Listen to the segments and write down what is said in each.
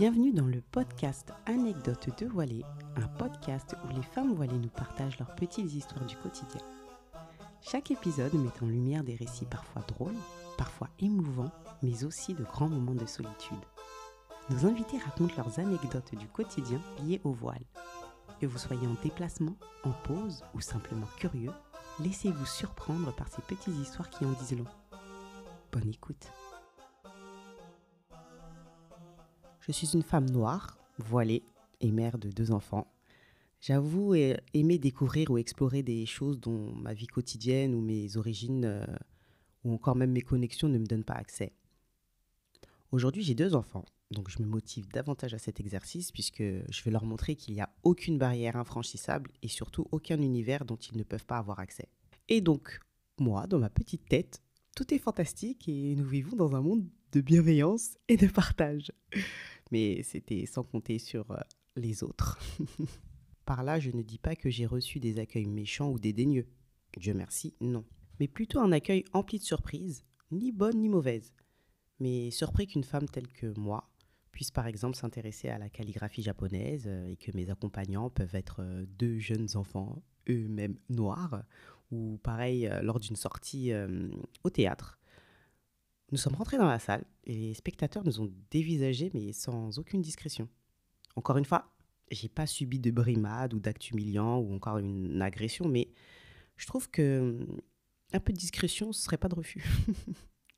Bienvenue dans le podcast Anecdotes de voilées, un podcast où les femmes voilées nous partagent leurs petites histoires du quotidien. Chaque épisode met en lumière des récits parfois drôles, parfois émouvants, mais aussi de grands moments de solitude. Nos invités racontent leurs anecdotes du quotidien liées au voile. Que vous soyez en déplacement, en pause ou simplement curieux, laissez-vous surprendre par ces petites histoires qui en disent long. Bonne écoute. Je suis une femme noire, voilée et mère de 2 enfants. J'avoue aimer découvrir ou explorer des choses dont ma vie quotidienne ou mes origines ou encore même mes connexions ne me donnent pas accès. Aujourd'hui, j'ai 2 enfants, donc je me motive davantage à cet exercice puisque je vais leur montrer qu'il n'y a aucune barrière infranchissable et surtout aucun univers dont ils ne peuvent pas avoir accès. Et donc, moi, dans ma petite tête, tout est fantastique et nous vivons dans un monde de bienveillance et de partage. Mais c'était sans compter sur les autres. Par là, je ne dis pas que j'ai reçu des accueils méchants ou dédaigneux. Dieu merci, non. Mais plutôt un accueil empli de surprises, ni bonne ni mauvaise. Mais surpris qu'une femme telle que moi puisse par exemple s'intéresser à la calligraphie japonaise et que mes accompagnants peuvent être 2 jeunes enfants, eux-mêmes noirs, ou pareil lors d'une sortie au théâtre. Nous sommes rentrés dans la salle et les spectateurs nous ont dévisagés mais sans aucune discrétion. Encore une fois, j'ai pas subi de brimade ou d'actes humiliants ou encore une agression, mais je trouve que un peu de discrétion, ce serait pas de refus.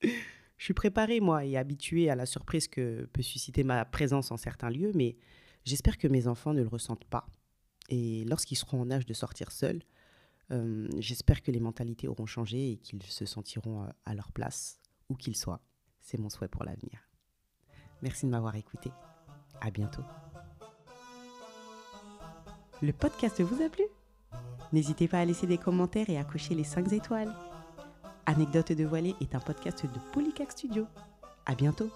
Je suis préparée, moi, et habituée à la surprise que peut susciter ma présence en certains lieux, mais j'espère que mes enfants ne le ressentent pas. Et lorsqu'ils seront en âge de sortir seuls, j'espère que les mentalités auront changé et qu'ils se sentiront à leur place, où qu'ils soient. C'est mon souhait pour l'avenir. Merci de m'avoir écouté. À bientôt. Le podcast vous a plu ? N'hésitez pas à laisser des commentaires et à cocher les 5 étoiles. Anecdotes de voilée est un podcast de Polycac Studio. À bientôt.